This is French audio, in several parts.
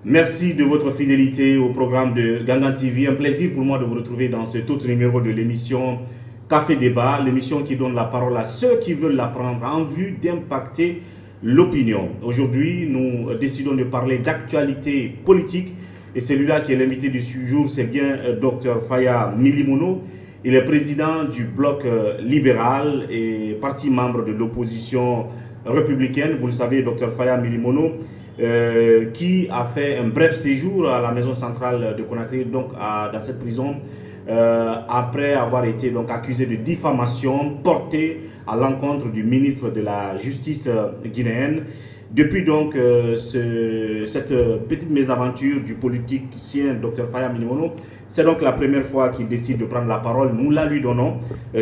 Merci de votre fidélité au programme de Gangan TV. Un plaisir pour moi de vous retrouver dans cet autre numéro de l'émission Café Débat, l'émission qui donne la parole à ceux qui veulent la prendre en vue d'impacter l'opinion. Aujourd'hui, nous décidons de parler d'actualité politique et celui-là qui est l'invité du jour, c'est bien Dr Faya Milimono. Il est président du bloc libéral et parti membre de l'opposition républicaine. Vous le savez, Dr Faya Milimono, qui a fait un bref séjour à la maison centrale de Conakry, donc dans cette prison, après avoir été donc accusé de diffamation portée à l'encontre du ministre de la Justice guinéenne. Depuis donc cette petite mésaventure du politicien Dr Faya Milimono, c'est donc la première fois qu'il décide de prendre la parole. Nous la lui donnons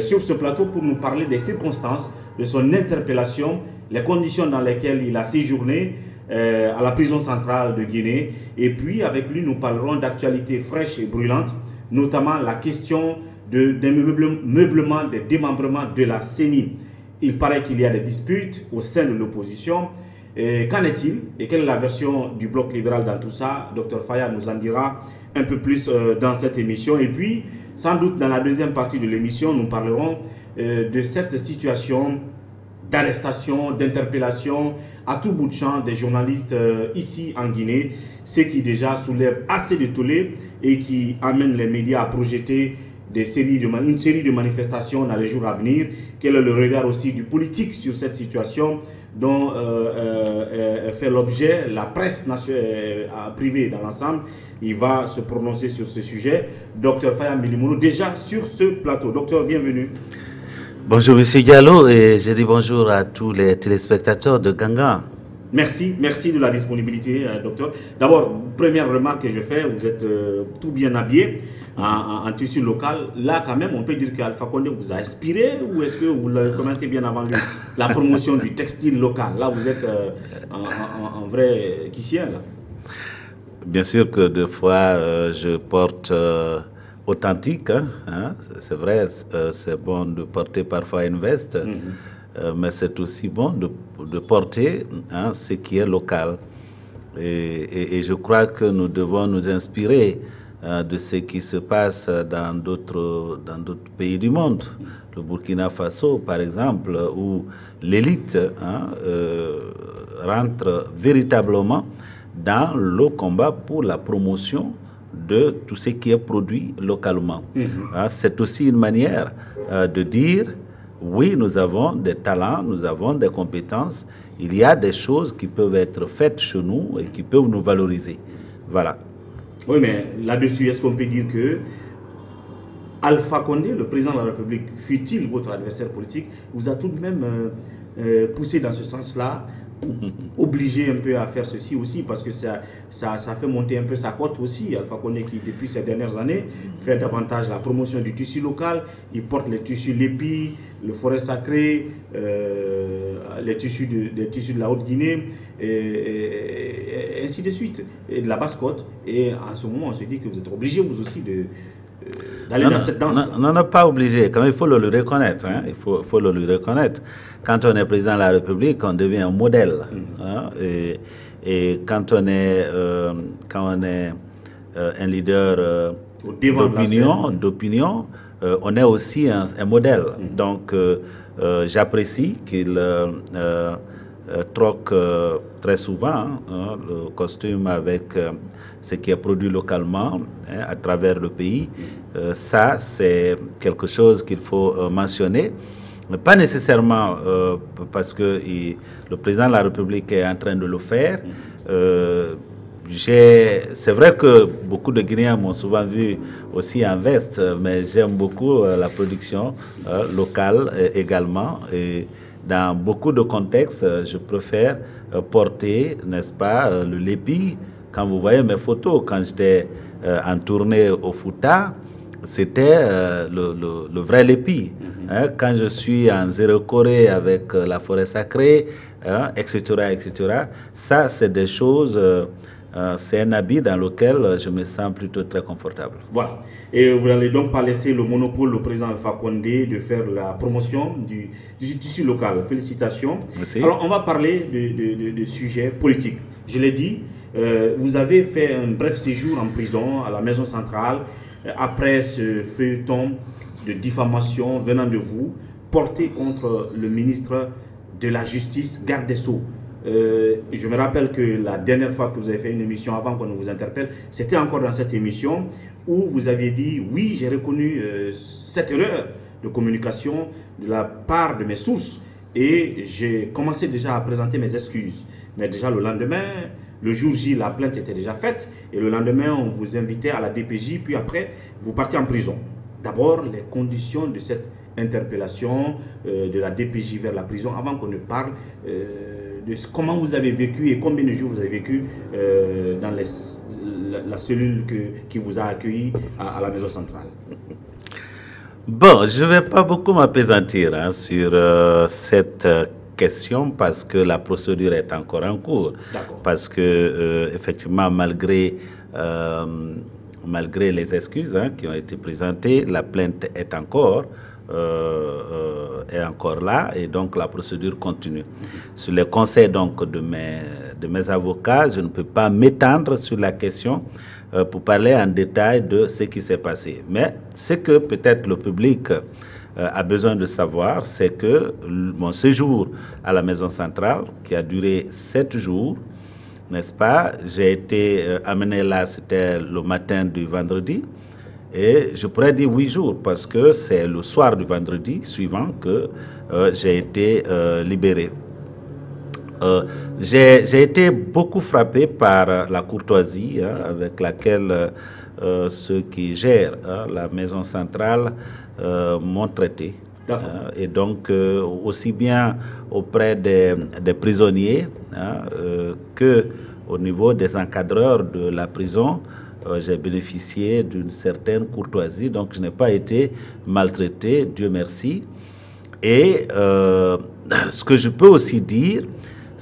sur ce plateau pour nous parler des circonstances de son interpellation, les conditions dans lesquelles il a séjourné à la prison centrale de Guinée. Et puis avec lui, nous parlerons d'actualités fraîches et brûlantes, notamment la question des meublements, des démembrements de la CENI. Il paraît qu'il y a des disputes au sein de l'opposition. Qu'en est-il et quelle est la version du bloc libéral dans tout ça? Dr Faya nous en dira un peu plus dans cette émission. Et puis, sans doute dans la deuxième partie de l'émission, nous parlerons de cette situation d'arrestation, d'interpellation à tout bout de champ des journalistes ici en Guinée, ce qui déjà soulève assez de tollé et qui amène les médias à projeter une série de manifestations dans les jours à venir. Quel est le regard aussi du politique sur cette situation dont fait l'objet la presse privée dans l'ensemble? Il va se prononcer sur ce sujet. Dr Faya Milimono, déjà sur ce plateau. Docteur, bienvenue. Bonjour M. Diallo et je dis bonjour à tous les téléspectateurs de Gangan. Merci de la disponibilité, docteur. D'abord, première remarque que je fais, vous êtes tout bien habillé en tissu local. Là, quand même, on peut dire qu'Alpha Condé vous a inspiré, ou est-ce que vous l'avez commencé bien avant lui, la promotion du textile local? Là, vous êtes un vrai quichien, là. Bien sûr que des fois, je porte authentique, hein. C'est vrai, c'est bon de porter parfois une veste, mais c'est aussi bon de porter ce qui est local. Et je crois que nous devons nous inspirer de ce qui se passe dans d'autres pays du monde. Le Burkina Faso, par exemple, où l'élite rentre véritablement dans le combat pour la promotion de tout ce qui est produit localement. C'est aussi une manière de dire, oui, nous avons des talents, nous avons des compétences, il y a des choses qui peuvent être faites chez nous et qui peuvent nous valoriser. Voilà. Oui, mais là-dessus, est-ce qu'on peut dire que Alpha Condé, le président de la République, fut-il votre adversaire politique, vous a tout de même poussé dans ce sens-là, obligé un peu à faire ceci aussi, parce que ça fait monter un peu sa cote aussi? Alpha Condé qui, depuis ces dernières années, fait davantage la promotion du tissu local. Il porte les tissus Lépi, le forêt sacré, les tissus de la Haute-Guinée, et ainsi de suite, et de la basse-côte. Et en ce moment, on se dit que vous êtes obligé, vous aussi, d'aller dans cette danse. Non, pas obligé. Quand il faut le reconnaître. Il faut le reconnaître. Quand on est président de la République, on devient un modèle. Et quand on est un leader d'opinion, on est aussi un modèle. Donc, j'apprécie qu'il troque très souvent le costume avec ce qui est produit localement à travers le pays. Ça, c'est quelque chose qu'il faut mentionner. Pas nécessairement parce que le président de la République est en train de le faire. C'est vrai que beaucoup de Guinéens m'ont souvent vu aussi en veste, mais j'aime beaucoup la production locale également. Et dans beaucoup de contextes, je préfère porter, n'est-ce pas, le lépi. Quand vous voyez mes photos, quand j'étais en tournée au Fouta, c'était le vrai lépi. Quand je suis en Zéro Corée avec la forêt sacrée, etc., ça, c'est des choses, c'est un habit dans lequel je me sens plutôt très confortable. Voilà. Et vous n'allez donc pas laisser le monopole au président Alpha Condé de faire la promotion du tissu local. Félicitations. Merci. Alors, on va parler de sujets politiques. Je l'ai dit, Vous avez fait un bref séjour en prison à la maison centrale après ce feuilleton de diffamation venant de vous, porté contre le ministre de la Justice, garde des Sceaux. Je me rappelle que la dernière fois que vous avez fait une émission avant qu'on ne vous interpelle, c'était encore dans cette émission où vous aviez dit « Oui, j'ai reconnu cette erreur de communication de la part de mes sources et j'ai commencé déjà à présenter mes excuses. » Mais déjà le lendemain, le jour J, la plainte était déjà faite et le lendemain, on vous invitait à la DPJ, puis après, vous partez en prison. D'abord, les conditions de cette interpellation de la DPJ vers la prison, avant qu'on ne parle de comment vous avez vécu et combien de jours vous avez vécu dans la cellule qui vous a accueilli à la maison centrale. Bon, je ne vais pas beaucoup m'appesantir sur cette question parce que la procédure est encore en cours. Parce que, effectivement, malgré les excuses qui ont été présentées, la plainte est encore là et donc la procédure continue. Sur les conseils donc de mes avocats, je ne peux pas m'étendre sur la question pour parler en détail de ce qui s'est passé. Mais ce que peut-être le public a besoin de savoir, c'est que mon séjour à la maison centrale, qui a duré 7 jours, n'est-ce pas, j'ai été amené là, c'était le matin du vendredi, et je pourrais dire 8 jours, parce que c'est le soir du vendredi suivant que j'ai été libéré. J'ai été beaucoup frappé par la courtoisie avec laquelle ceux qui gèrent la maison centrale m'ont traité. Et donc, aussi bien auprès des prisonniers que au niveau des encadreurs de la prison, j'ai bénéficié d'une certaine courtoisie. Donc, je n'ai pas été maltraité, Dieu merci. Et ce que je peux aussi dire,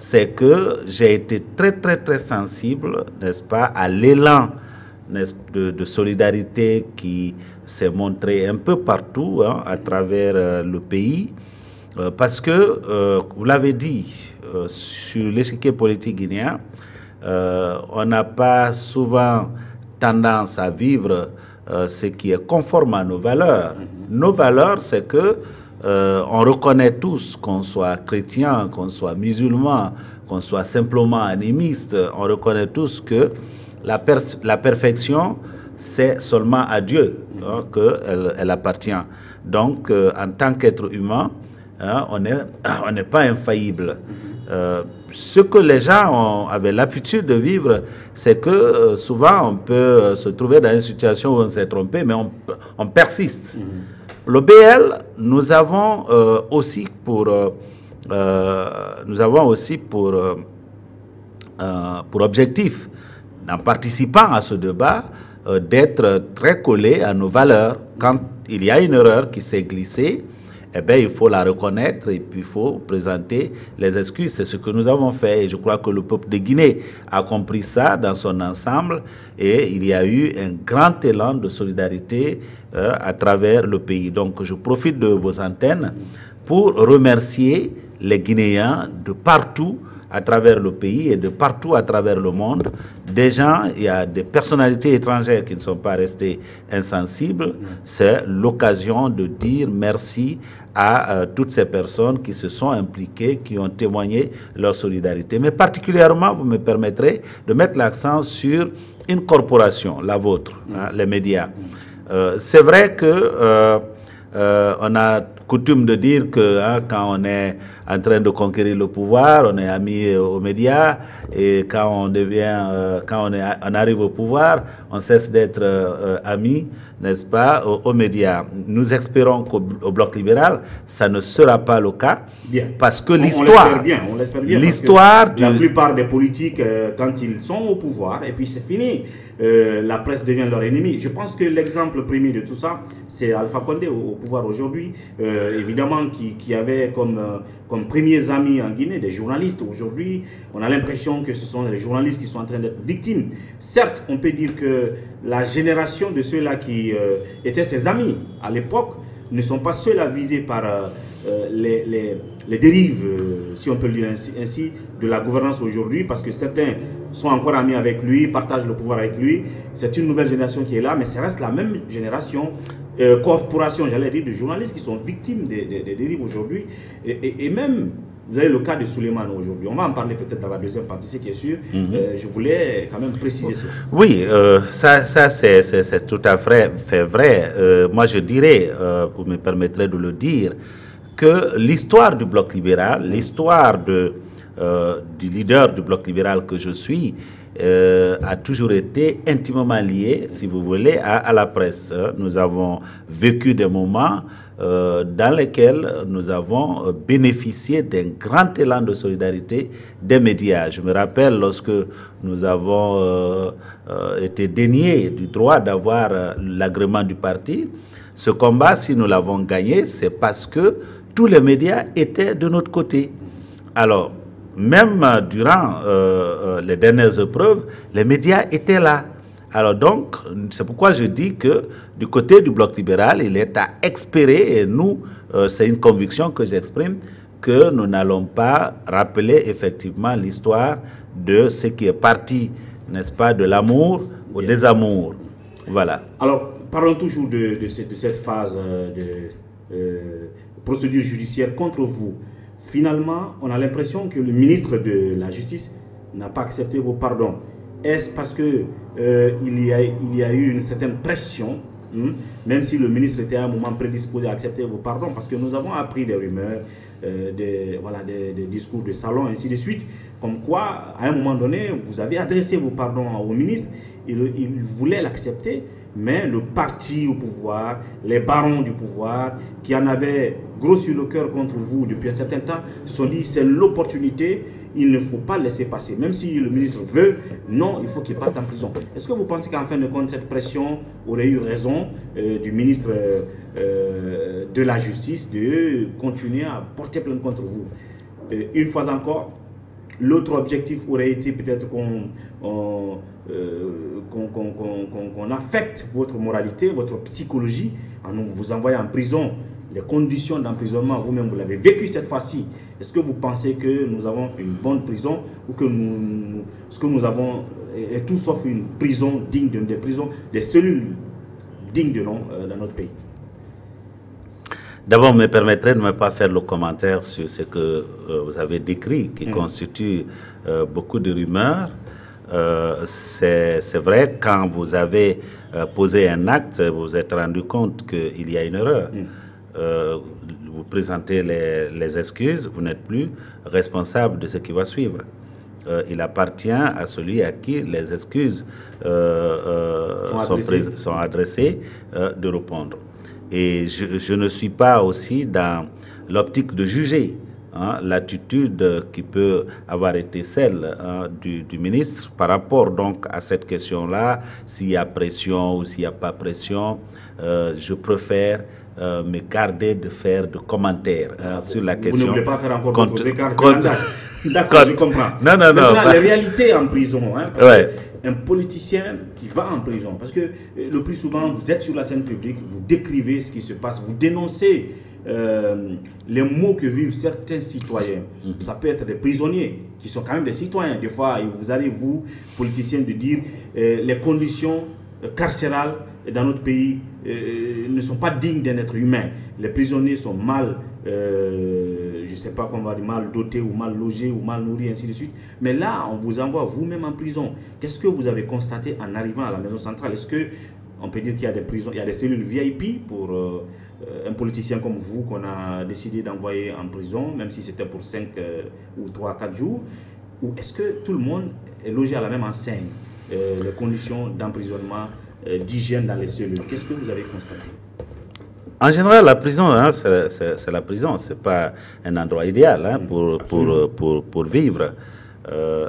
c'est que j'ai été très sensible, n'est-ce pas, à l'élan de solidarité qui s'est montré un peu partout à travers le pays, parce que, vous l'avez dit, sur l'échiquier politique guinéen, on n'a pas souvent tendance à vivre ce qui est conforme à nos valeurs. Nos valeurs, c'est que on reconnaît tous, qu'on soit chrétien, qu'on soit musulman, qu'on soit simplement animiste, on reconnaît tous que la perfection, c'est seulement à Dieu qu'elle appartient. Donc, en tant qu'être humain, on n'est pas infaillible. Ce que les gens avaient l'habitude de vivre, c'est que souvent on peut se trouver dans une situation où on s'est trompé, mais on persiste. L'OBL, nous avons aussi pour objectif, en participant à ce débat, d'être très collé à nos valeurs. Quand il y a une erreur qui s'est glissée, eh bien, il faut la reconnaître et puis il faut présenter les excuses. C'est ce que nous avons fait et je crois que le peuple de Guinée a compris ça dans son ensemble et il y a eu un grand élan de solidarité à travers le pays. Donc, je profite de vos antennes pour remercier les Guinéens de partout à travers le pays et de partout à travers le monde. Des gens, il y a des personnalités étrangères qui ne sont pas restées insensibles. C'est l'occasion de dire merci à toutes ces personnes qui se sont impliquées, qui ont témoigné leur solidarité. Mais particulièrement, vous me permettrez de mettre l'accent sur une corporation, la vôtre, les médias. C'est vrai que on a coutume de dire que quand on est en train de conquérir le pouvoir, on est ami aux médias, et quand on devient, on arrive au pouvoir, on cesse d'être ami, n'est-ce pas, aux médias. Nous espérons qu'au Bloc libéral, ça ne sera pas le cas, parce que l'histoire, la plupart des politiques, quand ils sont au pouvoir, et puis c'est fini, la presse devient leur ennemi. Je pense que l'exemple premier de tout ça, c'est Alpha Condé au pouvoir aujourd'hui, évidemment qui avait comme premiers amis en Guinée des journalistes. Aujourd'hui, on a l'impression que ce sont les journalistes qui sont en train d'être victimes. Certes, on peut dire que la génération de ceux-là qui étaient ses amis à l'époque ne sont pas seuls à viser par les dérives, si on peut le dire ainsi, de la gouvernance aujourd'hui, parce que certains sont encore amis avec lui, partagent le pouvoir avec lui. C'est une nouvelle génération qui est là, mais ça reste la même génération, corporation, j'allais dire, de journalistes qui sont victimes des dérives aujourd'hui. Et même, vous avez le cas de Souleymane aujourd'hui. On va en parler peut-être dans la deuxième partie, c'est qui est sûr. Je voulais quand même préciser ça. Oui, ça c'est tout à fait vrai. Moi je dirais, vous me permettrez de le dire, que l'histoire du bloc libéral, l'histoire du leader du bloc libéral que je suis, a toujours été intimement liée, si vous voulez, à la presse. Nous avons vécu des moments dans lesquels nous avons bénéficié d'un grand élan de solidarité des médias. Je me rappelle lorsque nous avons été déniés du droit d'avoir l'agrément du parti. Ce combat, si nous l'avons gagné, c'est parce que tous les médias étaient de notre côté. Alors, même durant les dernières épreuves, les médias étaient là. Alors donc, c'est pourquoi je dis que du côté du bloc libéral, il est à espérer, et nous, c'est une conviction que j'exprime, que nous n'allons pas rappeler effectivement l'histoire de ce qui est parti, n'est-ce pas, de l'amour au désamour. Voilà. Alors, parlons toujours de cette phase de procédure judiciaire contre vous. Finalement, on a l'impression que le ministre de la Justice n'a pas accepté vos pardons. Est-ce parce que il y a eu une certaine pression, même si le ministre était à un moment prédisposé à accepter vos pardons, parce que nous avons appris des rumeurs, des discours de salon, ainsi de suite, comme quoi, à un moment donné, vous avez adressé vos pardons au ministre, il voulait l'accepter, mais le parti au pouvoir, les barons du pouvoir, qui en avaient gros sur le cœur contre vous depuis un certain temps, se sont dit c'est l'opportunité, il ne faut pas laisser passer. Même si le ministre veut, non, il faut qu'il parte en prison. Est-ce que vous pensez qu'en fin de compte, cette pression aurait eu raison du ministre de la Justice de continuer à porter plainte contre vous? Une fois encore, l'autre objectif aurait été peut-être qu'on affecte votre moralité, votre psychologie, en vous envoyant en prison. Les conditions d'emprisonnement, vous-même, vous l'avez vécu cette fois-ci. Est-ce que vous pensez que nous avons une bonne prison ou que ce que nous avons est tout sauf une prison digne des prisons, des cellules dignes de nom dans notre pays? D'abord, me permettrez de ne pas faire le commentaire sur ce que vous avez décrit, qui constitue beaucoup de rumeurs. C'est vrai, quand vous avez posé un acte, vous vous êtes rendu compte qu'il y a une erreur. Vous présentez les excuses, vous n'êtes plus responsable de ce qui va suivre. Il appartient à celui à qui les excuses sont adressées de répondre. Et je ne suis pas aussi dans l'optique de juger l'attitude qui peut avoir été celle du ministre par rapport donc à cette question-là, s'il y a pression ou s'il n'y a pas pression. Je préfère me garder de faire de commentaires sur la question. Vous ne voulez pas faire encore d'autres écarts de langage. D'accord, je comprends. Non. Les réalités en prison, un politicien qui va en prison, parce que le plus souvent, vous êtes sur la scène publique, vous décrivez ce qui se passe, vous dénoncez les maux que vivent certains citoyens. Ça peut être des prisonniers qui sont quand même des citoyens. Des fois, vous allez, vous, politiciens, de dire les conditions carcérales dans notre pays ne sont pas dignes d'un être humain. Les prisonniers sont mal, je ne sais pas comment on va dire, mal dotés ou mal logés ou mal nourris, ainsi de suite. Mais là, on vous envoie vous-même en prison. Qu'est-ce que vous avez constaté en arrivant à la maison centrale? Est-ce que on peut dire qu'il y a des prisons, il y a des cellules VIP pour un politicien comme vous qu'on a décidé d'envoyer en prison, même si c'était pour 5 ou 3 à 4 jours? Ou est-ce que tout le monde est logé à la même enseigne? Les conditions d'emprisonnement, d'hygiène dans les cellules, qu'est-ce que vous avez constaté? En général, la prison, c'est la prison, c'est pas un endroit idéal pour vivre.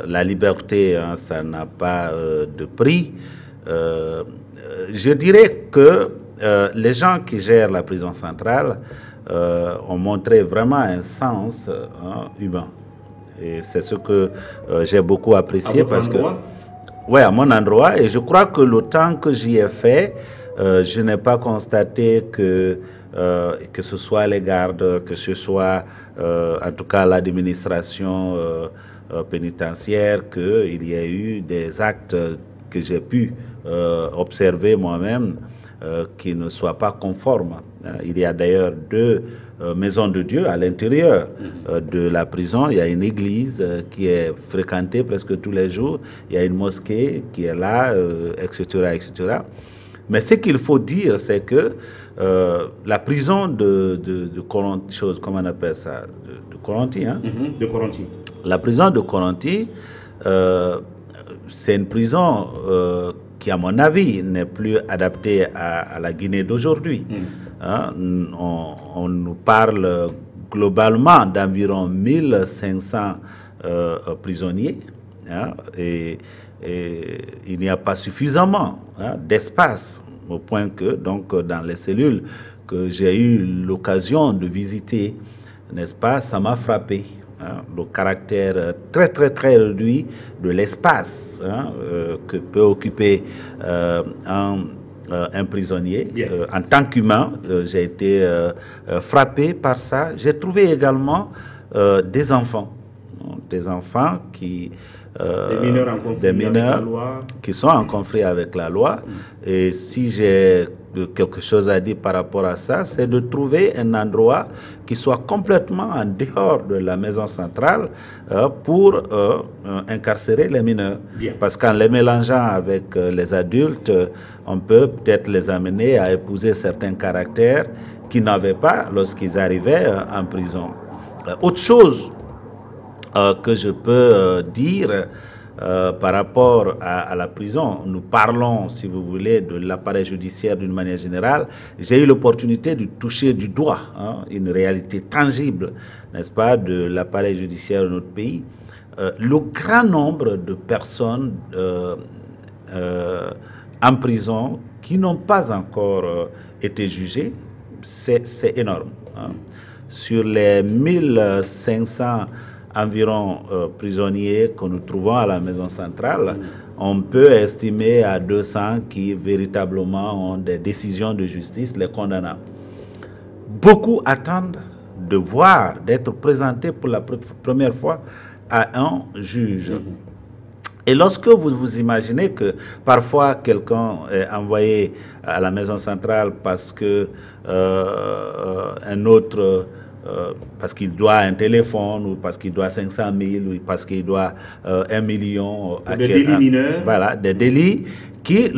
La liberté, ça n'a pas de prix. Je dirais que les gens qui gèrent la prison centrale ont montré vraiment un sens humain. Et c'est ce que j'ai beaucoup apprécié parce que... Oui, à mon endroit, et je crois que le temps que j'y ai fait, je n'ai pas constaté que que ce soit les gardes, que ce soit en tout cas l'administration pénitentiaire, qu'il y ait eu des actes que j'ai pu observer moi-même qui ne soient pas conformes. Il y a d'ailleurs 2 maisons de Dieu à l'intérieur de la prison. Il y a une église qui est fréquentée presque tous les jours. Il y a une mosquée qui est là, etc., etc. Mais ce qu'il faut dire, c'est que la prison de Koronti, comment on appelle ça, de Koronti, hein? De Koronti. La prison de Koronti, c'est une prison qui, à mon avis, n'est plus adaptée à la Guinée d'aujourd'hui. Hein? On nous parle globalement d'environ 1500 prisonniers, hein? Et il n'y a pas suffisamment, hein, d'espace, au point que, donc, dans les cellules que j'ai eu l'occasion de visiter, n'est-ce pas, ça m'a frappé, hein, le caractère très très réduit de l'espace, hein, que peut occuper un prisonnier. En tant qu'humain, j'ai été frappé par ça. J'ai trouvé également des enfants qui... des mineurs qui sont en conflit avec la loi. Et si j'ai quelque chose à dire par rapport à ça, c'est de trouver un endroit qui soit complètement en dehors de la maison centrale pour incarcérer les mineurs. Parce qu'en les mélangeant avec les adultes, on peut peut-être les amener à épouser certains caractères qu'ils n'avaient pas lorsqu'ils arrivaient en prison. Autre chose que je peux dire par rapport à la prison, nous parlons, si vous voulez, de l'appareil judiciaire d'une manière générale. J'ai eu l'opportunité de toucher du doigt, hein, une réalité tangible, n'est-ce pas, de l'appareil judiciaire de notre pays. Le grand nombre de personnes en prison qui n'ont pas encore été jugées, c'est énorme, hein. Sur les 1500 environ prisonniers que nous trouvons à la maison centrale, on peut estimer à 200 qui véritablement ont des décisions de justice les condamnant. Beaucoup attendent de voir, d'être présentés pour la première fois à un juge. Et lorsque vous imaginez que parfois quelqu'un est envoyé à la maison centrale parce que un autre... parce qu'il doit un téléphone, ou parce qu'il doit 500 000, ou parce qu'il doit 1 million. Des délits mineurs. Voilà, des délits qui,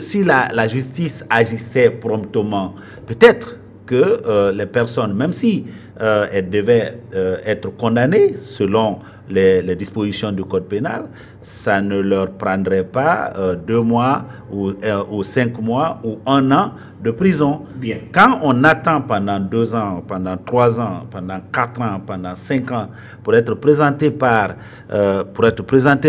si la justice agissait promptement, peut-être que les personnes, même si elles devaient être condamnées selon les dispositions du code pénal, ça ne leur prendrait pas 2 mois ou 5 mois ou 1 an de prison. Bien. Quand on attend pendant 2 ans, pendant 3 ans, pendant 4 ans, pendant 5 ans pour être présenté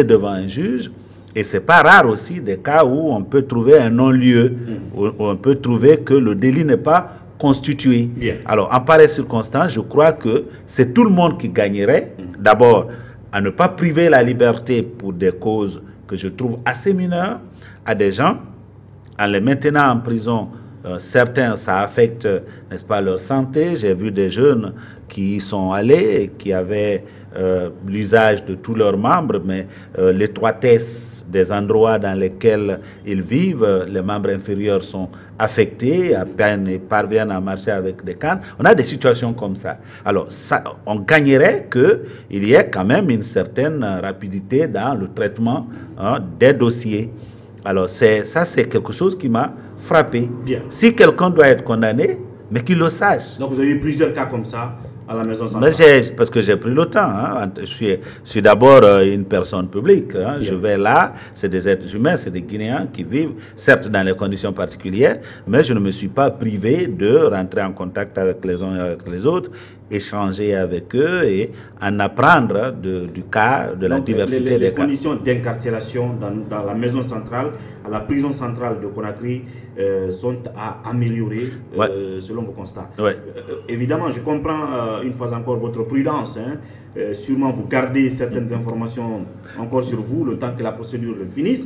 devant un juge, et c'est pas rare aussi des cas où on peut trouver un non-lieu, où on peut trouver que le délit n'est pas constitué. Bien. Alors, en pareille circonstance, je crois que c'est tout le monde qui gagnerait. D'abord, à ne pas priver la liberté pour des causes que je trouve assez mineures à des gens, en les maintenant en prison. Certains, ça affecte, n'est-ce pas, leur santé. J'ai vu des jeunes qui y sont allés et qui avaient l'usage de tous leurs membres, mais l'étroitesse des endroits dans lesquels ils vivent, les membres inférieurs sont affectés, à peine ils parviennent à marcher avec des cannes. On a des situations comme ça. Alors, on gagnerait qu'il y ait quand même une certaine rapidité dans le traitement, hein, des dossiers. Alors, c'est quelque chose qui m'a frappé. Bien. Si quelqu'un doit être condamné, mais qu'il le sache. Donc, vous avez eu plusieurs cas comme ça à la maison centrale. Mais parce que j'ai pris le temps, hein. Je suis d'abord une personne publique, hein. Je vais là, c'est des êtres humains, c'est des Guinéens qui vivent, certes dans les conditions particulières, mais je ne me suis pas privé de rentrer en contact avec les uns et avec les autres, échanger avec eux et en apprendre du cas, de la diversité des cas. Les conditions d'incarcération dans la maison centrale, à la prison centrale de Conakry, sont à améliorer, selon vos constats. Ouais. Évidemment, je comprends une fois encore votre prudence, hein, sûrement vous gardez certaines informations encore sur vous le temps que la procédure finisse.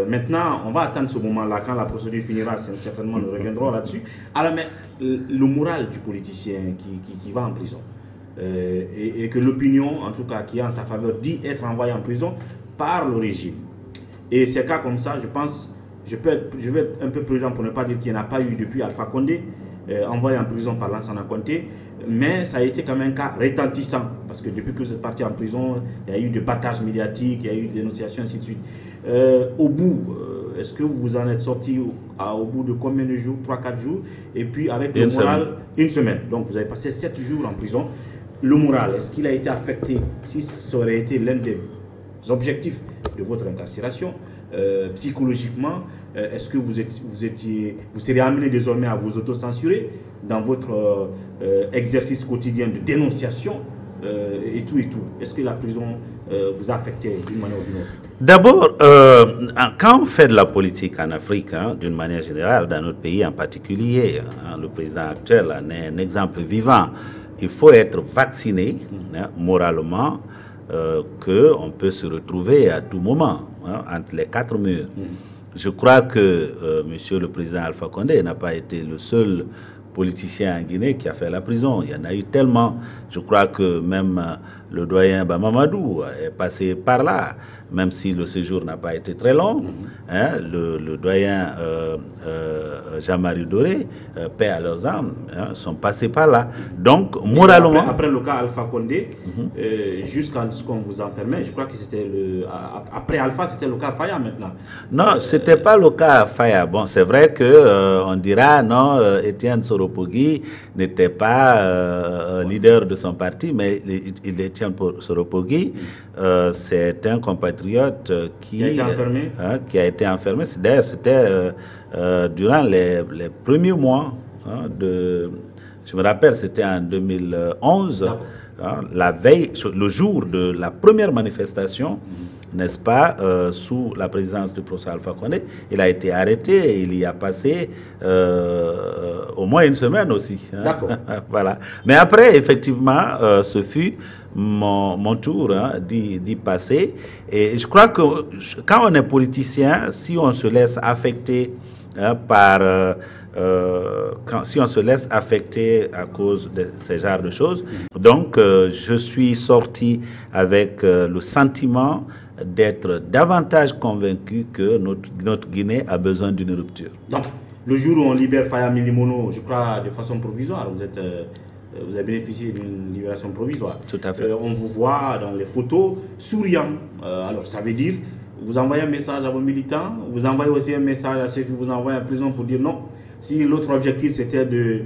Maintenant, on va attendre ce moment-là. Quand la procédure finira, certainement nous reviendrons là-dessus. Alors, mais le moral du politicien qui va en prison, et que l'opinion, en tout cas, qui est en sa faveur, dit être envoyé en prison par le régime. Et ces cas comme ça, je pense, je vais être un peu prudent pour ne pas dire qu'il n'y en a pas eu depuis Alpha Condé, envoyé en prison par Lansana Conté, mais ça a été quand même un cas retentissant, parce que depuis que vous êtes parti en prison, il y a eu des battages médiatiques, il y a eu des dénonciations, ainsi de suite. Au bout, est-ce que vous en êtes sorti au bout de combien de jours, 3-4 jours, et puis avec le moral, une semaine. Donc vous avez passé 7 jours en prison. Le moral, est-ce qu'il a été affecté? Si ça aurait été l'un des objectifs de votre incarcération, psychologiquement, est-ce que vous serez amené désormais à vous autocensurer dans votre exercice quotidien de dénonciation et tout? Est-ce que la prison vous a affecté d'une manière ou d'une autre? D'abord, quand on fait de la politique en Afrique, d'une manière générale, dans notre pays en particulier, le président actuel en est un exemple vivant. Il faut être vacciné moralement, qu'on peut se retrouver à tout moment entre les 4 murs. Je crois que monsieur le président Alpha Condé n'a pas été le seul politicien en Guinée qui a fait la prison. Il y en a eu tellement. Je crois que même le doyen Bamamadou est passé par là, même si le séjour n'a pas été très long. Le doyen Jean-Marie Doré, paix à leurs âmes, sont passés par là. Donc, moralement... Après le cas Alpha Condé, jusqu'à ce qu'on vous enfermait, je crois que c'était après Alpha, c'était le cas Faya maintenant. Non, c'était pas le cas Faya. Bon, c'est vrai que on dira, non, Étienne Soropogui n'était pas leader de son parti, mais Étienne Soropogui, c'est un compatriote qui a été enfermé. D'ailleurs, c'était durant les premiers mois je me rappelle, c'était en 2011, la veille, le jour de la première manifestation, n'est-ce pas, sous la présidence du professeur Alpha Condé. Il a été arrêté et il y a passé au moins une semaine aussi. D'accord. Voilà. Mais après, effectivement, ce fut mon tour d'y passer. Et je crois que quand on est politicien, si on se laisse affecter si on se laisse affecter à cause de ce genre de choses, donc je suis sorti avec le sentiment d'être davantage convaincu que notre Guinée a besoin d'une rupture. Donc, le jour où on libère Faya Milimono, je crois de façon provisoire, vous avez bénéficié d'une libération provisoire. Tout à fait. On vous voit dans les photos souriant. Alors ça veut dire, vous envoyez un message à vos militants, vous envoyez aussi un message à ceux qui vous envoient en prison pour dire non. Si l'autre objectif c'était de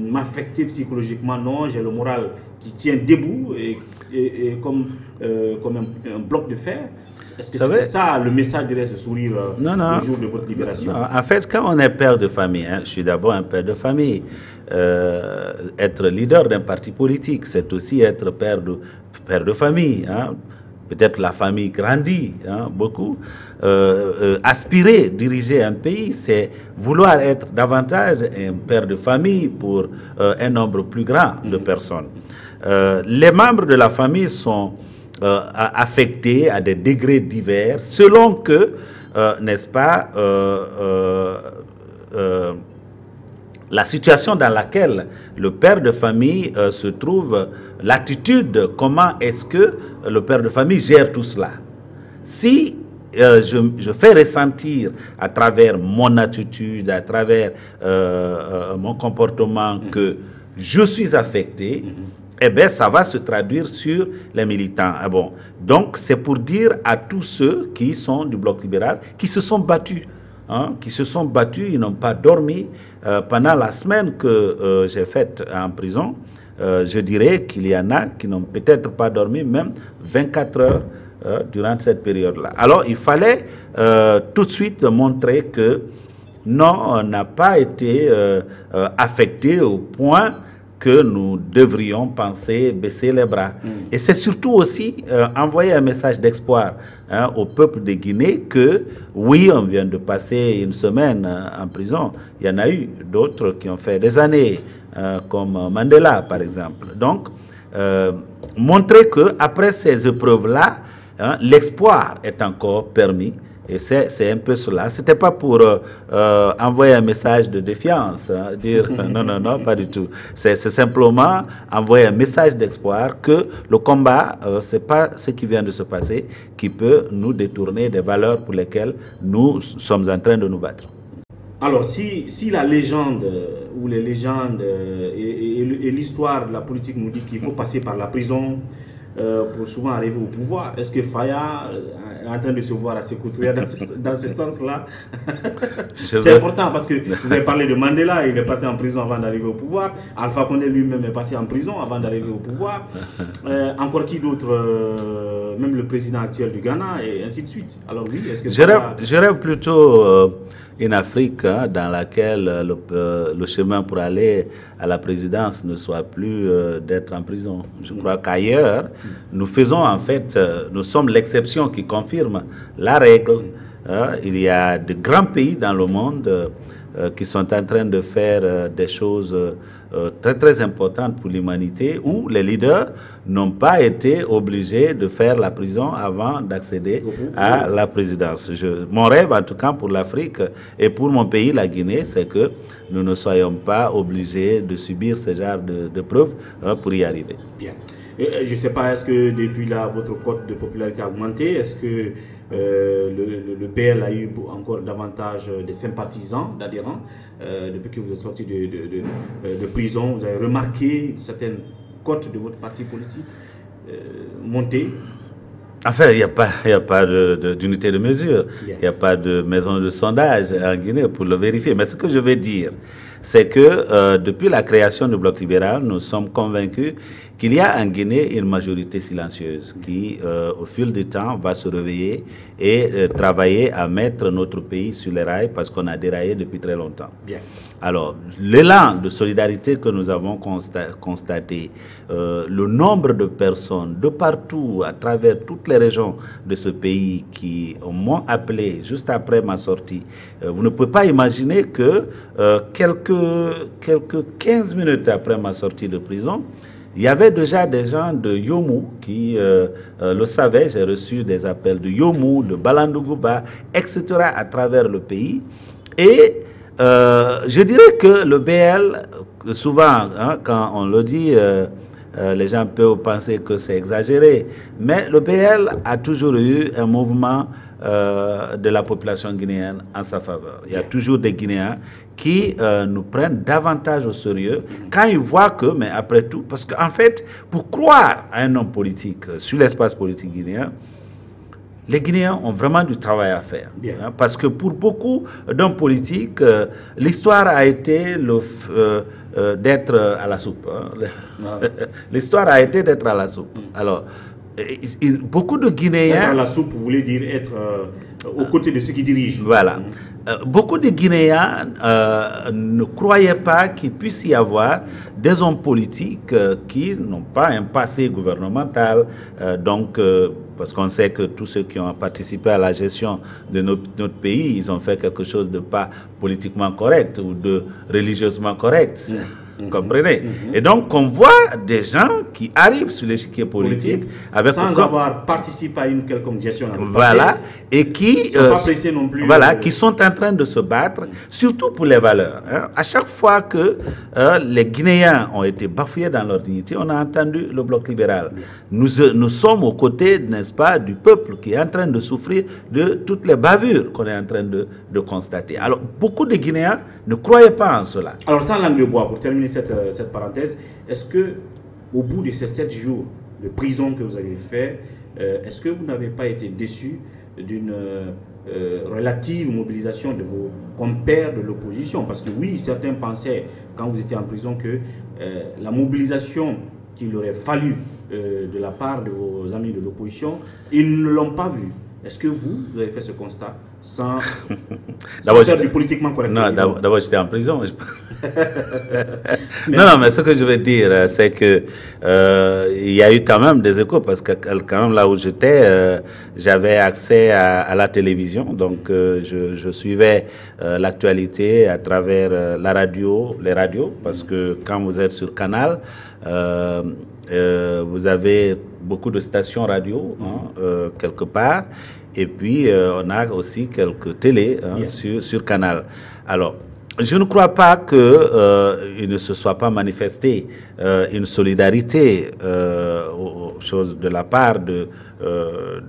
m'affecter psychologiquement, non, j'ai le moral qui tient debout et comme un bloc de fer. Est-ce que c'est ça le message derrière ce sourire le jour de votre libération? Non, en fait, quand on est père de famille, je suis d'abord un père de famille. Être leader d'un parti politique, c'est aussi être père de famille. Peut-être la famille grandit beaucoup. Aspirer, diriger un pays, c'est vouloir être davantage un père de famille pour un nombre plus grand de personnes. Les membres de la famille sont affectés à des degrés divers selon que, n'est-ce pas, la situation dans laquelle le père de famille se trouve, l'attitude, comment est-ce que le père de famille gère tout cela. Si je fais ressentir à travers mon attitude, à travers mon comportement que je suis affecté, eh bien ça va se traduire sur les militants. Bon. Donc c'est pour dire à tous ceux qui sont du bloc libéral, qui se sont battus, ils n'ont pas dormi pendant la semaine que j'ai faite en prison. Je dirais qu'il y en a qui n'ont peut-être pas dormi même 24 heures durant cette période-là. Alors il fallait tout de suite montrer que non, on n'a pas été affecté au point que nous devrions penser baisser les bras. Et c'est surtout aussi envoyer un message d'espoir au peuple de Guinée que oui, on vient de passer une semaine en prison. Il y en a eu d'autres qui ont fait des années, comme Mandela par exemple. Donc, montrer qu'après ces épreuves-là, hein, l'espoir est encore permis. Et c'est un peu cela. Ce n'était pas pour envoyer un message de défiance, hein, dire non, non, non, pas du tout. C'est simplement envoyer un message d'espoir que le combat, ce n'est pas ce qui vient de se passer qui peut nous détourner des valeurs pour lesquelles nous sommes en train de nous battre. Alors, si la légende ou les légendes et l'histoire de la politique nous dit qu'il faut passer par la prison pour souvent arriver au pouvoir, est-ce que Faya est en train de se voir à ses côtés dans ce sens-là? C'est important parce que vous avez parlé de Mandela, il est passé en prison avant d'arriver au pouvoir. Alpha Condé lui-même est passé en prison avant d'arriver au pouvoir. Encore qui d'autre? Même le président actuel du Ghana et ainsi de suite. Alors oui, est-ce que je rêve plutôt une Afrique dans laquelle le chemin pour aller à la présidence ne soit plus d'être en prison. Je crois qu'ailleurs, nous faisons en fait, nous sommes l'exception qui confirme la règle. Il y a de grands pays dans le monde qui sont en train de faire des choses très très importantes pour l'humanité, où les leaders n'ont pas été obligés de faire la prison avant d'accéder à la présidence. Mon rêve en tout cas pour l'Afrique et pour mon pays, la Guinée, c'est que nous ne soyons pas obligés de subir ce genre de preuves pour y arriver. Bien. Je ne sais pas, est-ce que depuis là, votre cote de popularité a augmenté? Est-ce que le PL a eu encore davantage de sympathisants, d'adhérents depuis que vous êtes sorti de prison? Vous avez remarqué certaines cotes de votre parti politique monter? Enfin, il n'y a pas d'unité de mesure. Il n'y a pas de maison de sondage en Guinée pour le vérifier. Mais ce que je veux dire, c'est que depuis la création du Bloc libéral, nous sommes convaincus qu'il y a en Guinée une majorité silencieuse qui, au fil du temps, va se réveiller et travailler à mettre notre pays sur les rails parce qu'on a déraillé depuis très longtemps. Bien. Alors, l'élan de solidarité que nous avons constaté, le nombre de personnes de partout, à travers toutes les régions de ce pays qui m'ont appelé juste après ma sortie, vous ne pouvez pas imaginer que quelques 15 minutes après ma sortie de prison, il y avait déjà des gens de Yomu qui le savaient. J'ai reçu des appels de Yomu, de Balandouguba, etc. à travers le pays. Et je dirais que le BL, souvent, hein, quand on le dit, les gens peuvent penser que c'est exagéré. Mais le BL a toujours eu un mouvement de la population guinéenne en sa faveur. Il y a toujours des Guinéens qui nous prennent davantage au sérieux quand ils voient que, mais après tout, parce qu'en fait, pour croire à un homme politique sur l'espace politique guinéen, les Guinéens ont vraiment du travail à faire. Hein, parce que pour beaucoup d'hommes politiques, l'histoire a été d'être à la soupe. Hein. L'histoire a été d'être à la soupe. Alors, beaucoup de Guinéens... Être à la soupe, vous voulez dire être aux côtés de ceux qui dirigent. Voilà. Beaucoup de Guinéens ne croyaient pas qu'il puisse y avoir des hommes politiques qui n'ont pas un passé gouvernemental, parce qu'on sait que tous ceux qui ont participé à la gestion de notre pays, ils ont fait quelque chose de pas politiquement correct ou de religieusement correct. Vous comprenez? Et donc, on voit des gens qui arrivent sur l'échiquier politique avec sans avoir participé à une quelconque gestion. Voilà, et qui pas pressés non plus, voilà, qui sont en train de se battre, surtout pour les valeurs. Hein. À chaque fois que les Guinéens ont été bafoués dans leur dignité, on a entendu le Bloc libéral. Nous sommes aux côtés, n'est-ce pas, du peuple qui est en train de souffrir de toutes les bavures qu'on est en train de constater. Alors, beaucoup de Guinéens ne croyaient pas en cela. Alors, sans langue de bois, pour terminer cette parenthèse, est-ce que au bout de ces 7 jours de prison que vous avez fait, est-ce que vous n'avez pas été déçu d'une relative mobilisation de vos compères de l'opposition? Parce que oui, certains pensaient, quand vous étiez en prison, que la mobilisation qu'il aurait fallu de la part de vos amis de l'opposition, ils ne l'ont pas vue. Est-ce que vous avez fait ce constat sans faire du politiquement correct? Non, d'abord j'étais en prison. non, mais ce que je veux dire, c'est que il y a eu quand même des échos, parce que quand même là où j'étais, j'avais accès à la télévision, donc je suivais l'actualité à travers la radio, les radios, parce que quand vous êtes sur Canal, vous avez beaucoup de stations radio, quelque part, et puis on a aussi quelques télés sur Canal. Alors, je ne crois pas qu'il ne se soit pas manifesté une solidarité aux choses de la part de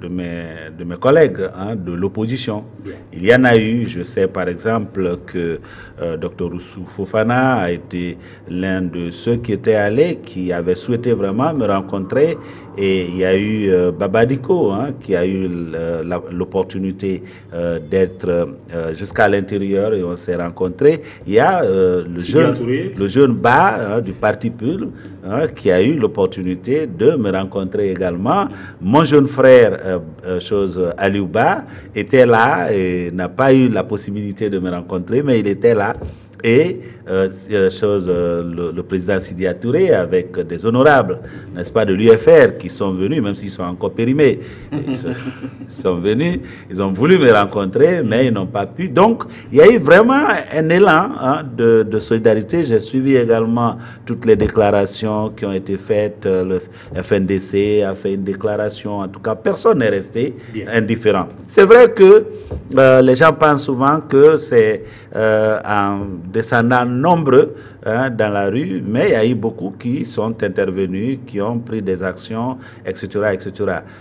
mes collègues de l'opposition. Il y en a eu, je sais par exemple que Dr Oussou Fofana a été l'un de ceux qui étaient allés, qui avait souhaité vraiment me rencontrer, et il y a eu Babadiko qui a eu l'opportunité d'être jusqu'à l'intérieur, et on s'est rencontrés. Il y a le jeune Ba du Parti PUR qui a eu l'opportunité de me rencontrer également. Mon jeune frère, Aliouba, était là et n'a pas eu la possibilité de me rencontrer, mais il était là. Et le président Sidi Touré, avec des honorables, n'est-ce pas, de l'UFR, qui sont venus, même s'ils sont encore périmés, ils sont venus, ils ont voulu me rencontrer, mais ils n'ont pas pu. Donc, il y a eu vraiment un élan de solidarité. J'ai suivi également toutes les déclarations qui ont été faites. Le FNDC a fait une déclaration. En tout cas, personne n'est resté indifférent. C'est vrai que les gens pensent souvent que c'est en descendant nombreux dans la rue, mais il y a eu beaucoup qui sont intervenus, qui ont pris des actions, etc., etc.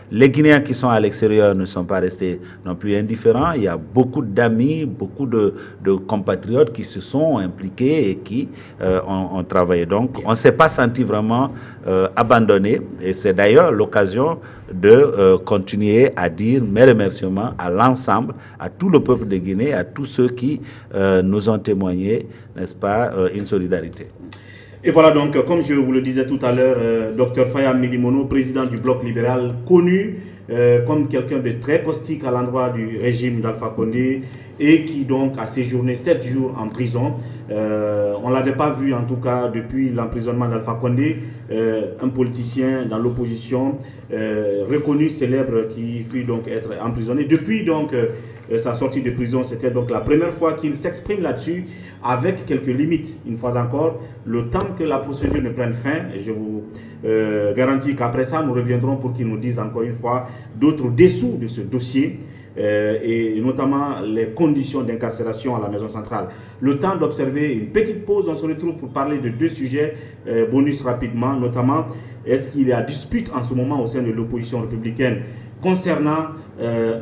Les Guinéens qui sont à l'extérieur ne sont pas restés non plus indifférents. Il y a beaucoup d'amis, beaucoup de compatriotes qui se sont impliqués et qui ont travaillé. Donc, on ne s'est pas senti vraiment abandonné, et c'est d'ailleurs l'occasion de continuer à dire mes remerciements à l'ensemble, à tout le peuple de Guinée, à tous ceux qui nous ont témoigné, n'est-ce pas, une solidarité. Et voilà donc, comme je vous le disais tout à l'heure, Dr Faya Milimono, président du Bloc libéral, connu comme quelqu'un de très caustique à l'endroit du régime d'Alpha Condé, et qui donc a séjourné 7 jours en prison. On ne l'avait pas vu en tout cas depuis l'emprisonnement d'Alpha Condé, un politicien dans l'opposition reconnu, célèbre, qui fut donc être emprisonné. Depuis donc sa sortie de prison, c'était donc la première fois qu'il s'exprime là-dessus, avec quelques limites. Une fois encore, le temps que la procédure ne prenne fin, et je vous garantis qu'après ça, nous reviendrons pour qu'il nous dise encore une fois d'autres dessous de ce dossier, et notamment les conditions d'incarcération à la maison centrale. Le temps d'observer une petite pause, on se retrouve pour parler de 2 sujets bonus rapidement, notamment est-ce qu'il y a dispute en ce moment au sein de l'opposition républicaine concernant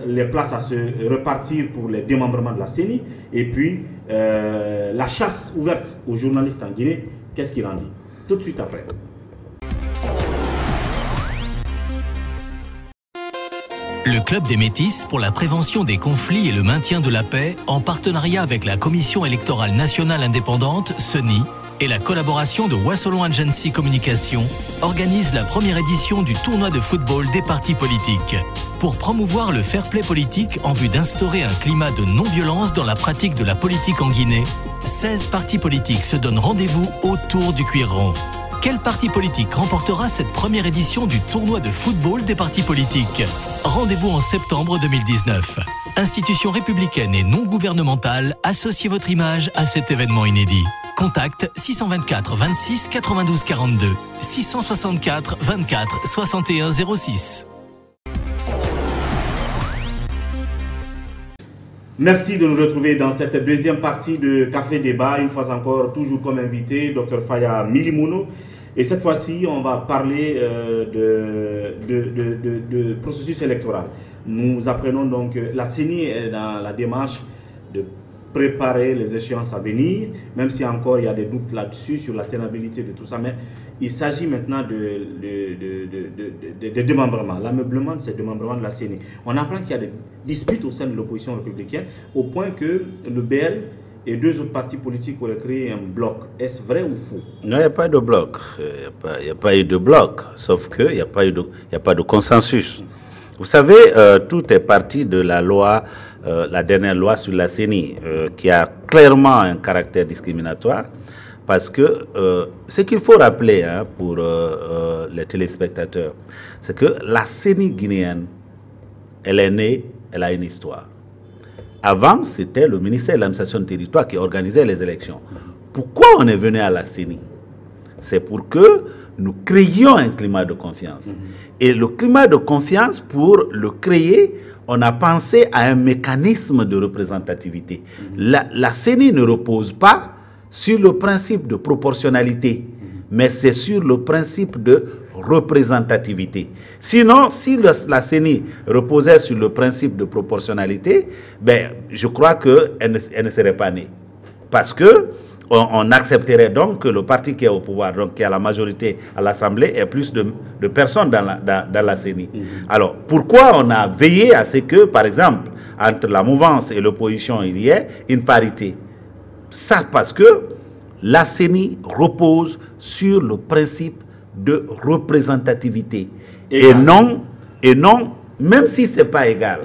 les places à se repartir pour les démembrements de la CENI, et puis la chasse ouverte aux journalistes en Guinée, qu'est-ce qu'il en dit? Tout de suite après. Le Club des Métis pour la prévention des conflits et le maintien de la paix, en partenariat avec la Commission électorale nationale indépendante, CENI, et la collaboration de Wassolon Agency Communication, organise la première édition du tournoi de football des partis politiques. Pour promouvoir le fair play politique en vue d'instaurer un climat de non-violence dans la pratique de la politique en Guinée, 16 partis politiques se donnent rendez-vous autour du cuir rond. Quel parti politique remportera cette première édition du tournoi de football des partis politiques? Rendez-vous en septembre 2019. Institution républicaine et non gouvernementale, associez votre image à cet événement inédit. Contact 624 26 92 42, 664 24 61 06. Merci de nous retrouver dans cette deuxième partie de Café Débat, une fois encore, toujours comme invité, Dr Faya Milimono. Et cette fois-ci, on va parler de processus électoral. Nous apprenons donc que la CENI est dans la démarche de préparer les échéances à venir, même si encore il y a des doutes là-dessus, sur la tenabilité de tout ça, mais il s'agit maintenant de démembrement, l'ameublement de ces démembrements de la CENI. On apprend qu'il y a des disputes au sein de l'opposition républicaine, au point que le BL et 2 autres partis politiques auraient créé un bloc. Est-ce vrai ou faux? Non, il n'y a pas de bloc. Il n'y a pas eu de bloc, sauf qu'il n'y a pas de consensus. Vous savez, tout est parti de la loi, la dernière loi sur la CENI, qui a clairement un caractère discriminatoire, parce que ce qu'il faut rappeler pour les téléspectateurs, c'est que la CENI guinéenne, elle est née, elle a une histoire. Avant, c'était le ministère de l'administration du territoire qui organisait les élections. Pourquoi on est venu à la CENI? C'est pour que nous créions un climat de confiance. Et le climat de confiance, pour le créer, on a pensé à un mécanisme de représentativité. La CENI ne repose pas sur le principe de proportionnalité, mais c'est sur le principe de représentativité. Sinon, si la CENI reposait sur le principe de proportionnalité, ben, je crois qu'elle ne serait pas née. Parce que on accepterait donc que le parti qui est au pouvoir, donc qui a la majorité à l'Assemblée, ait plus de personnes dans la CENI. Alors, pourquoi on a veillé à ce que, par exemple, entre la mouvance et l'opposition, il y ait une parité? Ça, parce que la CENI repose sur le principe de représentativité. Et non, même si ce n'est pas égal,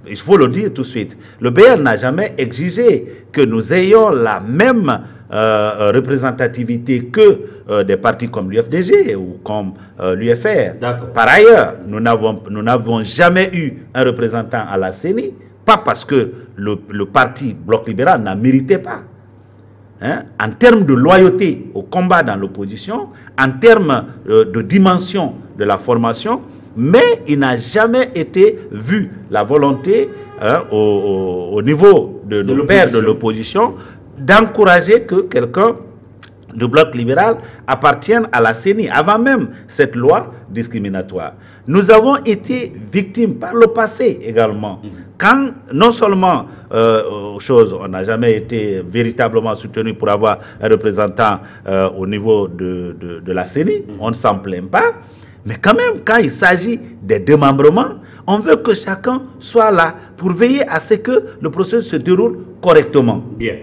il faut le dire tout de suite, le BL n'a jamais exigé que nous ayons la même représentativité que des partis comme l'UFDG ou comme l'UFR. Par ailleurs, nous n'avons jamais eu un représentant à la CENI, pas parce que le parti Bloc libéral n'a mérité pas. En termes de loyauté au combat dans l'opposition, en termes de dimension de la formation, mais il n'a jamais été vu la volonté au niveau de nos pairs de l'opposition d'encourager que quelqu'un du Bloc libéral appartienne à la CENI, avant même cette loi discriminatoire. Nous avons été victimes par le passé également, quand non seulement on n'a jamais été véritablement soutenu pour avoir un représentant au niveau de la CENI, on ne s'en plaint pas, mais quand même, quand il s'agit des démembrements, on veut que chacun soit là pour veiller à ce que le processus se déroule correctement. Bien.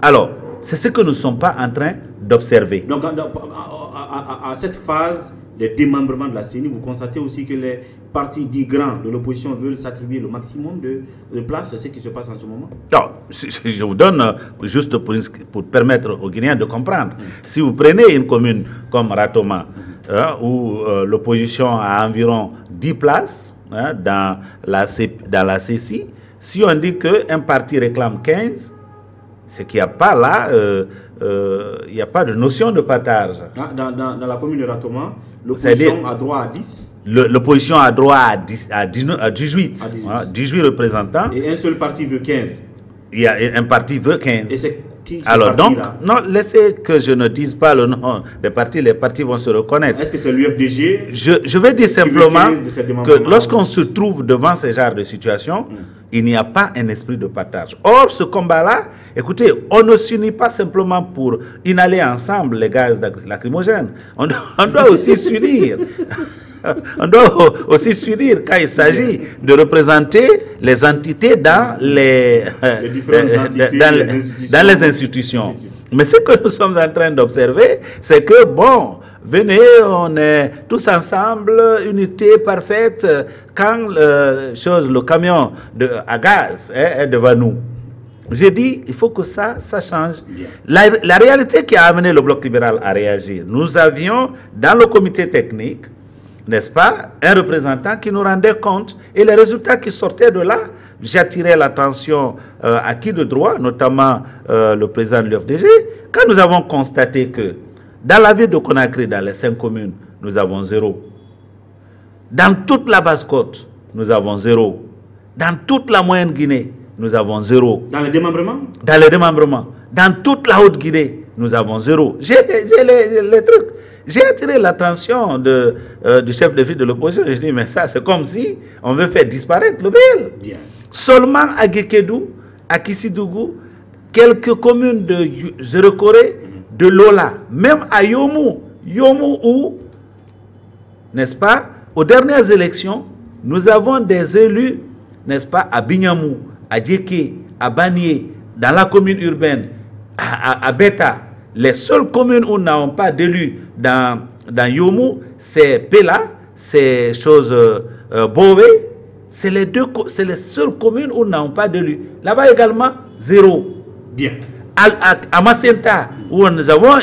Alors, c'est ce que nous ne sommes pas en train d'observer. Donc, à cette phase des démembrements de la CENI, vous constatez aussi que les partis dits grands de l'opposition veulent s'attribuer le maximum de place. C'est ce qui se passe en ce moment? Non, je vous donne juste pour permettre aux Guinéens de comprendre. Si vous prenez une commune comme Ratoma, où l'opposition a environ 10 places dans la CECI, si on dit qu'un parti réclame 15, c'est qu'il n'y a pas là, il n'y a pas de notion de partage. Dans la commune de Ratoma, l'opposition a droit à 10. L'opposition a droit à 18 représentants. Et un seul parti veut 15. Il y a un parti veut 15. Et c'est qui alors donc, non, laissez que je ne dise pas le nom des partis, les partis vont se reconnaître. Est-ce que c'est l'UFDG? Je vais dire simplement que lorsqu'on se trouve devant ce genre de situation, il n'y a pas un esprit de partage. Or, ce combat-là, écoutez, on ne s'unit pas simplement pour inhaler ensemble les gaz lacrymogènes. On doit aussi s'unir. On doit aussi s'unir quand il s'agit de représenter les entités dans les institutions. Mais ce que nous sommes en train d'observer, c'est que, bon, venez, on est tous ensemble, unité parfaite, quand le camion à gaz est devant nous. J'ai dit, il faut que ça change. La réalité qui a amené le Bloc libéral à réagir, nous avions dans le comité technique, n'est-ce pas, un représentant qui nous rendait compte, et les résultats qui sortaient de là, j'attirais l'attention à qui de droit, notamment le président de l'UFDG, quand nous avons constaté que dans la ville de Conakry, dans les 5 communes, nous avons 0. Dans toute la Basse-Côte, nous avons 0. Dans toute la Moyenne Guinée, nous avons 0. Dans les démembrements? Dans les démembrements. Dans toute la Haute-Guinée, nous avons 0. J'ai les trucs. J'ai attiré l'attention du chef de file de l'opposition. Je dis, mais ça, c'est comme si on veut faire disparaître le BL. Seulement à Gekedou, à Kissidougou, quelques communes de Zérokoré, de Lola, même à Yomu où, n'est-ce pas, aux dernières élections, nous avons des élus, n'est-ce pas, à Bignamou, à Djeke, à Banié, dans la commune urbaine, à Beta. Les seules communes où nous n'avons pas d'élus dans Yomu, c'est Pela, c'est Bové c'est les seules communes où nous n'avons pas d'élus. Là-bas également, 0. Bien. À Macenta, où nous avons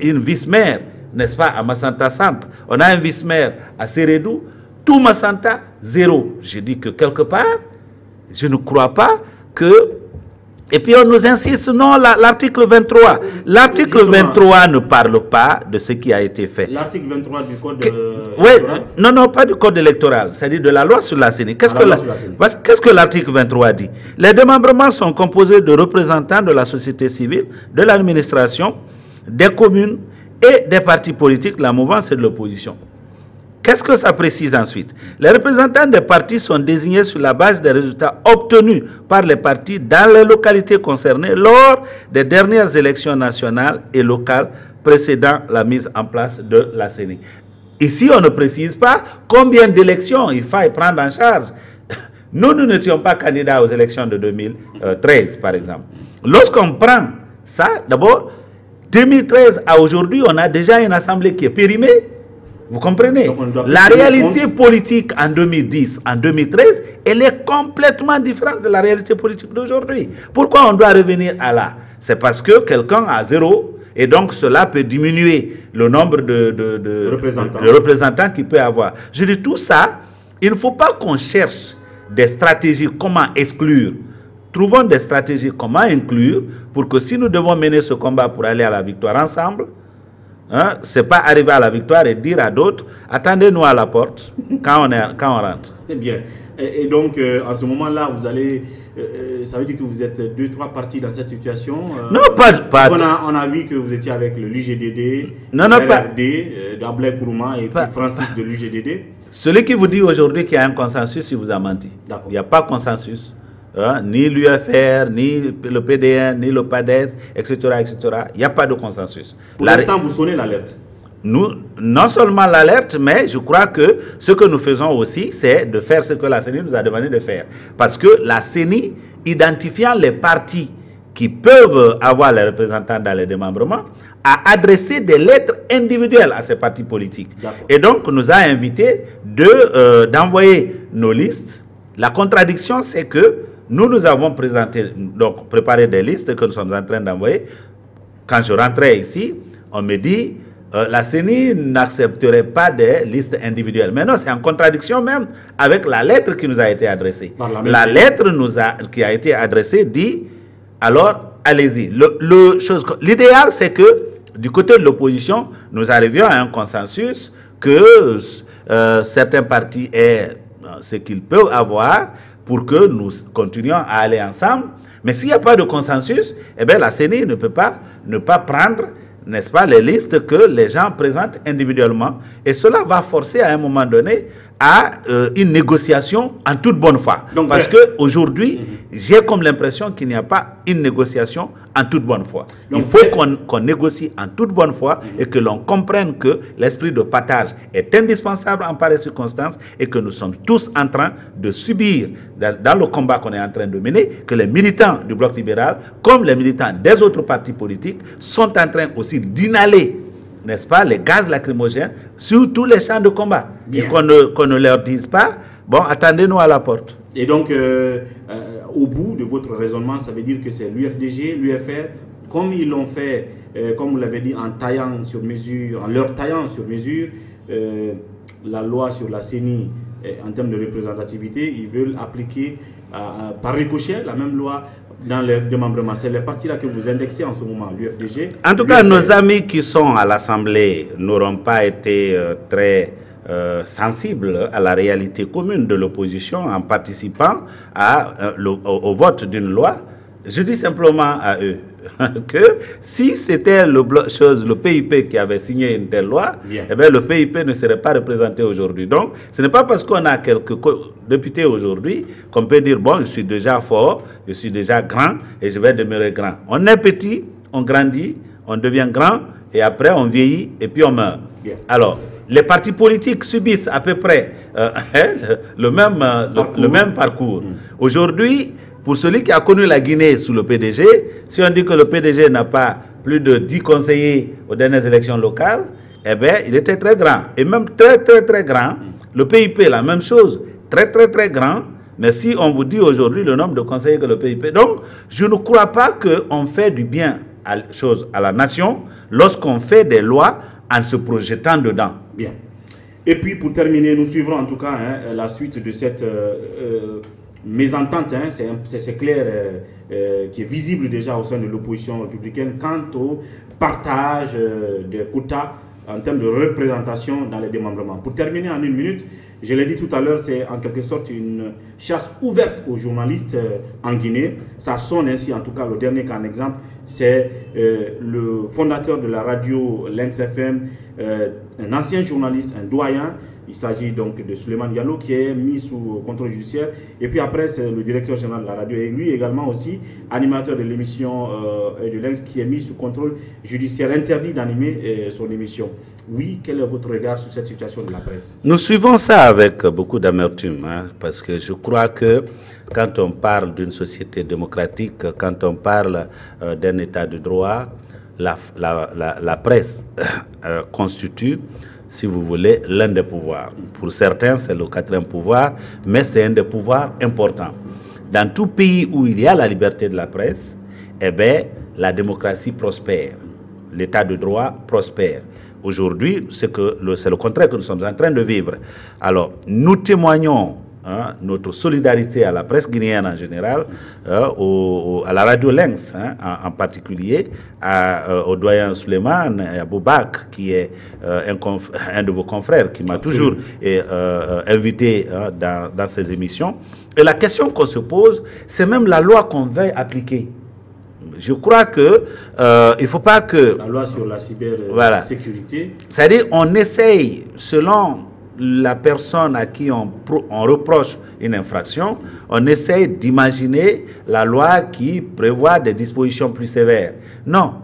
une vice-maire, n'est-ce pas, à Macenta Centre, on a un vice-maire à Seredou, tout Macenta, 0. Je dis que quelque part, je ne crois pas que... Et puis on nous insiste, non, l'article 23. L'article 23 ne parle pas de ce qui a été fait. L'article 23 du code électoral? Non, pas du code électoral, c'est-à-dire de la loi sur la CENI. Qu'est-ce que l'article 23 dit? Les démembrements sont composés de représentants de la société civile, de l'administration, des communes et des partis politiques, la mouvance et de l'opposition. Qu'est-ce que ça précise ensuite? Les représentants des partis sont désignés sur la base des résultats obtenus par les partis dans les localités concernées lors des dernières élections nationales et locales précédant la mise en place de la CENI. Ici, on ne précise pas combien d'élections il faille prendre en charge. Nous n'étions pas candidats aux élections de 2013, par exemple. Lorsqu'on prend ça, d'abord, 2013 à aujourd'hui, on a déjà une assemblée qui est périmée. Vous comprenez? La réalité politique en 2010, en 2013, elle est complètement différente de la réalité politique d'aujourd'hui. Pourquoi on doit revenir à là? C'est parce que quelqu'un a 0 et donc cela peut diminuer le nombre de représentants qu'il peut avoir. Je dis tout ça, il ne faut pas qu'on cherche des stratégies comment exclure. Trouvons des stratégies comment inclure pour que si nous devons mener ce combat pour aller à la victoire ensemble, hein, c'est pas arriver à la victoire et dire à d'autres, attendez-nous à la porte quand on rentre. Très bien. Et donc, en ce moment-là, vous allez... ça veut dire que vous êtes 2-3 partis dans cette situation. Non, pas. On a vu que vous étiez avec le l'UGDD, RRD, d'Ablai Kourouma et Francis de l'UGDD. Celui qui vous dit aujourd'hui qu'il y a un consensus, il vous a menti. Il n'y a pas de consensus. Hein, ni l'UFR, ni le PDN, ni le PADES, etc. Il n'y a pas de consensus. Pour l'instant, vous sonnez l'alerte. Nous, non seulement l'alerte, mais je crois que ce que nous faisons aussi, c'est de faire ce que la CENI nous a demandé de faire. Parce que la CENI, identifiant les partis qui peuvent avoir les représentants dans les démembrements, a adressé des lettres individuelles à ces partis politiques. Et donc, nous a invités d'envoyer nos listes. La contradiction, c'est que nous avons préparé des listes que nous sommes en train d'envoyer. Quand je rentrais ici, on me dit, la CENI n'accepterait pas des listes individuelles. Mais non, c'est en contradiction même avec la lettre qui nous a été adressée. La lettre qui a été adressée dit, alors, allez-y. L'idéal, c'est que, du côté de l'opposition, nous arrivions à un consensus que certains partis aient ce qu'ils peuvent avoir pour que nous continuions à aller ensemble. Mais s'il n'y a pas de consensus, eh bien, la CENI ne peut pas ne pas prendre, n'est-ce pas, les listes que les gens présentent individuellement. Et cela va forcer à un moment donné à une négociation en toute bonne foi. Donc, parce qu'aujourd'hui, j'ai comme l'impression qu'il n'y a pas une négociation en toute bonne foi. Donc, il faut qu'on négocie en toute bonne foi et que l'on comprenne que l'esprit de partage est indispensable en pareille circonstance et que nous sommes tous en train de subir dans le combat qu'on est en train de mener, que les militants du Bloc libéral, comme les militants des autres partis politiques, sont en train aussi d'inhaler, n'est-ce pas, les gaz lacrymogènes sur tous les champs de combat. Bien. Et qu'on ne leur dise pas, bon, attendez-nous à la porte. Et donc, au bout de votre raisonnement, ça veut dire que c'est l'UFDG, l'UFR, comme ils l'ont fait, comme vous l'avez dit, en leur taillant sur mesure, la loi sur la CENI en termes de représentativité, ils veulent appliquer par ricochet la même loi dans les démembrements. C'est les partis-là que vous indexez en ce moment, l'UFDG. En tout cas, nos amis qui sont à l'Assemblée n'auront pas été très sensibles à la réalité commune de l'opposition en participant au vote d'une loi. Je dis simplement à eux que si c'était le PIP qui avait signé une telle loi, eh bien, le PIP ne serait pas représenté aujourd'hui. Donc, ce n'est pas parce qu'on a quelques députés aujourd'hui qu'on peut dire, bon, je suis déjà fort, je suis déjà grand et je vais demeurer grand. On est petit, on grandit, on devient grand et après on vieillit et puis on meurt. Alors, les partis politiques subissent à peu près le même parcours. Aujourd'hui, pour celui qui a connu la Guinée sous le PDG, si on dit que le PDG n'a pas plus de 10 conseillers aux dernières élections locales, eh bien, il était très grand. Et même très, très, très grand. Le PIP, la même chose. très grand. Mais si on vous dit aujourd'hui le nombre de conseillers que le pays paie, donc je ne crois pas qu'on fait du bien à la nation lorsqu'on fait des lois en se projetant dedans. Bien. Et puis pour terminer, nous suivrons en tout cas la suite de cette mésentente, c'est clair, qui est visible déjà au sein de l'opposition républicaine quant au partage des quotas en termes de représentation dans les démembrements. Pour terminer en 1 minute, je l'ai dit tout à l'heure, c'est en quelque sorte une chasse ouverte aux journalistes en Guinée. Ça sonne ainsi, en tout cas, le dernier cas en exemple, c'est le fondateur de la radio Lynx FM, un ancien journaliste, un doyen. Il s'agit donc de Souleymane Diallo qui est mis sous contrôle judiciaire. Et puis après, c'est le directeur général de la radio et lui également aussi, animateur de l'émission de Lynx, qui est mis sous contrôle judiciaire, interdit d'animer son émission. Oui, quel est votre regard sur cette situation de la presse? Nous suivons ça avec beaucoup d'amertume, parce que je crois que quand on parle d'une société démocratique, quand on parle d'un état de droit, la presse constitue, si vous voulez, l'un des pouvoirs. Pour certains, c'est le 4e pouvoir, mais c'est un des pouvoirs importants. Dans tout pays où il y a la liberté de la presse, eh bien, la démocratie prospère, l'état de droit prospère. Aujourd'hui, c'est le contraire que nous sommes en train de vivre. Alors, nous témoignons notre solidarité à la presse guinéenne en général, à la radio Lynx en particulier, au doyen Souleymane et à Boubak, qui est un de vos confrères, qui m'a toujours invité dans ses émissions. Et la question qu'on se pose, c'est même la loi qu'on veuille appliquer. Je crois que il ne faut pas que... La loi sur la cybersécurité. Voilà. C'est-à-dire on essaye, selon la personne à qui on reproche une infraction, on essaye d'imaginer la loi qui prévoit des dispositions plus sévères. Non.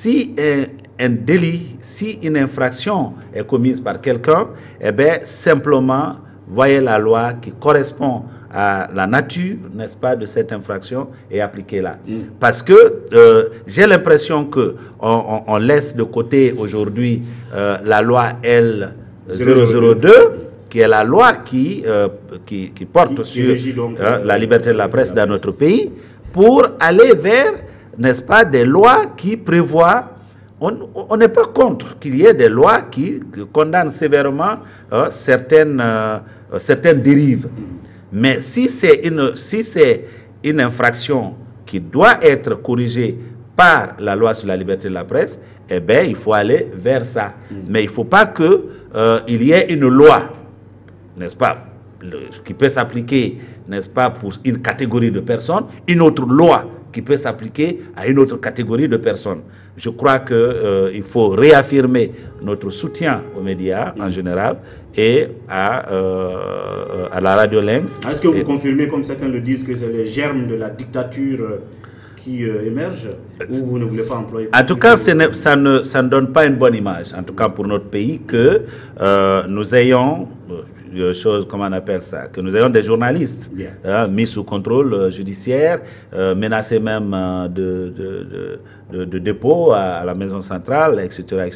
Si un délit, si une infraction est commise par quelqu'un, eh bien, simplement, voyez la loi qui correspond à la nature, n'est-ce pas, de cette infraction et appliquez-la. Parce que j'ai l'impression qu'on laisse de côté aujourd'hui la loi L002, qui est la loi qui porte sur la liberté de la presse dans notre pays, pour aller vers, n'est-ce pas, des lois qui prévoient. On n'est pas contre qu'il y ait des lois qui condamnent sévèrement certaines dérives. Mais si c'est une infraction qui doit être corrigée par la loi sur la liberté de la presse, eh bien, il faut aller vers ça. Mais il ne faut pas qu'il y ait une loi, n'est-ce pas, qui peut s'appliquer, n'est-ce pas, pour une catégorie de personnes, une autre loi qui peut s'appliquer à une autre catégorie de personnes. Je crois qu'il faut réaffirmer notre soutien aux médias en général et à la radio Lynx. Est-ce que vous confirmez, comme certains le disent, que c'est les germes de la dictature qui émergent, ou vous ne voulez pas employer? En tout cas, ça ne donne pas une bonne image, en tout cas pour notre pays, que nous ayons... comment on appelle ça, que nous ayons des journalistes mis sous contrôle judiciaire, menacés même de dépôt à la maison centrale, etc.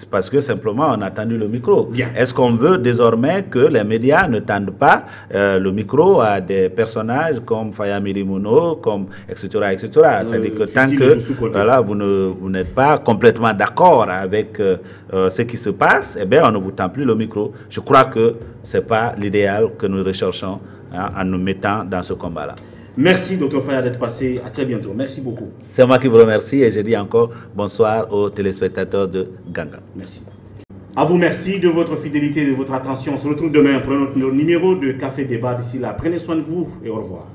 Parce que simplement on a tendu le micro. Est-ce qu'on veut désormais que les médias ne tendent pas le micro à des personnages comme Faya Mirimouno, comme etc. C'est-à-dire que tant que voilà, vous n'êtes pas complètement d'accord avec ce qui se passe, eh bien on ne vous tend plus le micro. Je crois que ce n'est pas l'idéal que nous recherchons en nous mettant dans ce combat-là. Merci, Dr Faya, d'être passé. À très bientôt. Merci beaucoup. C'est moi qui vous remercie et je dis encore bonsoir aux téléspectateurs de Ganga. Merci. À vous, merci de votre fidélité et de votre attention. On se retrouve demain pour notre numéro de Café Débat. D'ici là, prenez soin de vous et au revoir.